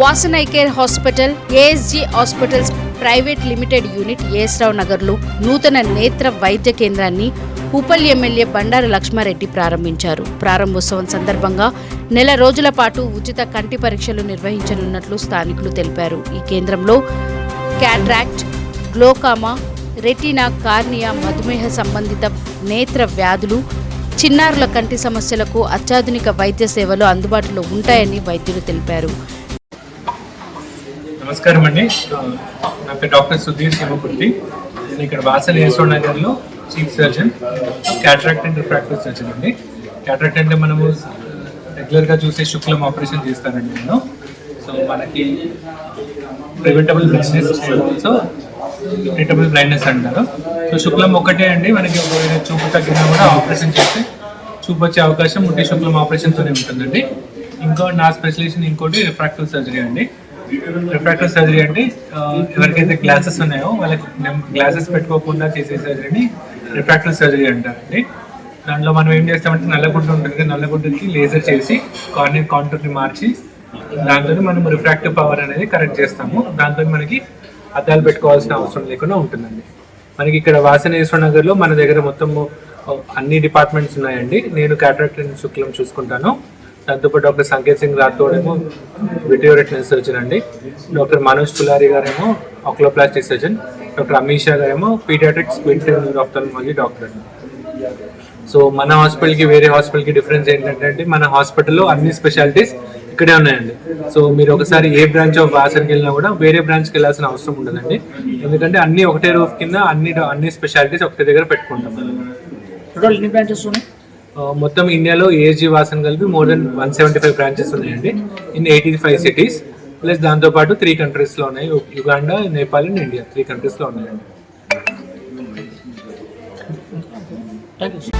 Vasan eye care hospital, ASG hospitals private limited unit A S Rao నగర్లో నూతన నేత్ర వైద్య కేంద్రాన్ని ఉప్పల్ ఎమ్మెల్యే బండారు లక్ష్మారెడ్డి ప్రారంభించారు. ప్రారంభోత్సవం సందర్భంగా నెల రోజుల పాటు ఉచిత కంటి పరీక్షలు నిర్వహించనున్నట్లు స్థానికులు తెలిపారు. ఈ కేంద్రంలో క్యాట్రాక్ట్, గ్లోకామా, రెటీనా, కార్నియా, మధుమేహ సంబంధిత నేత్ర వ్యాధులు, చిన్నారుల కంటి సమస్యలకు అత్యాధునిక వైద్య సేవలు అందుబాటులో ఉంటాయని వైద్యులు తెలిపారు. నమస్కారం అండి, నా పేరు డాక్టర్ సుధీర్ సింహకుర్తి. నేను ఇక్కడ వాసన్ ఏఎస్ నగర్లో chief surgeon, cataract and refractive surgeon అండి. క్యాట్రాక్ట్ అంటే మనము రెగ్యులర్గా చూసే శుక్లం ఆపరేషన్ చేస్తానండి నేను. సో మనకి preventable blindness, also treatable blindness అంటారు. సో శుక్లం ఒక్కటే అండి, మనకి ఒకవేళ చూపు తగ్గినా కూడా ఆపరేషన్ చేస్తే చూపు వచ్చే అవకాశం ఉంటే శుక్లం ఆపరేషన్తోనే ఉంటుందండి. నా స్పెషలైజేషన్ ఇంకోటి రిఫ్రాక్టివ్ సర్జరీ అండి. రిఫ్రాక్టివ్ సర్జరీ అంటే ఎవరికైతే గ్లాసెస్ ఉన్నాయో వాళ్ళకి గ్లాసెస్ పెట్టుకోకుండా చేసే సర్జరీని రిఫ్రాక్టివ్ సర్జరీ అంటారండి. దాంట్లో మనం ఏం చేస్తామంటే నల్లగుడ్డ ఉంటుంది, నల్లగుడ్డకి లేజర్ చేసి కార్నియల్ కాంటూర్ని మార్చి దాంతో మనం రిఫ్రాక్టివ్ పవర్ అనేది కరెక్ట్ చేస్తాము. దాంతో మనకి అద్దాలు పెట్టుకోవాల్సిన అవసరం లేకుండా ఉంటుందండి. మనకి ఇక్కడ వాసన్ ఏఎస్ నగర్లో మన దగ్గర మొత్తము అన్ని డిపార్ట్మెంట్స్ ఉన్నాయండి. నేను క్యాట్రాక్ట్ అండ్ శుక్లం చూసుకుంటాను. దాంతోపాటు డాక్టర్ సంకేత్ సింగ్ రాథోడ్ ఏమో విట్రియో రెటినల్ సర్జన్ అండి. డాక్టర్ మనోజ్ పులారి గారేమో ఆక్లోప్లాస్టిక్ సర్జన్. డాక్టర్ అమీషా గారేమో పీడియాట్రిక్స్ క్వింటల్ న్యూరోఫ్థాల్మాలజీ డాక్టర్ అండి. సో మన హాస్పిటల్కి వేరే హాస్పిటల్కి డిఫరెన్స్ ఏంటంటే మన హాస్పిటల్లో అన్ని స్పెషాలిటీస్ ఇక్కడే ఉన్నాయండి. సో మీరు ఒకసారి ఏ బ్రాంచ్ ఆఫ్ వాసన్కి వెళ్ళినా కూడా వేరే బ్రాంచ్కి వెళ్ళాల్సిన అవసరం ఉండదండి. ఎందుకంటే అన్ని ఒకటే రూఫ్ కింద అన్ని స్పెషాలిటీస్ ఒకటే దగ్గర పెట్టుకుంటాం. ఎన్ని బ్రాంచెస్ ఉన్నాయి? మొత్తం ఇండియాలో ఏఎస్జీ వాసన్ కలిపి మోర్ దెన్ 175 బ్రాంచెస్ ఉన్నాయండి ఇన్ 85 సిటీస్. ప్లస్ దాంతోపాటు 3 కంట్రీస్లో ఉన్నాయి, యుగాండా, నేపాల్ అండ్ ఇండియా. 3 కంట్రీస్లో ఉన్నాయండి. Thank you.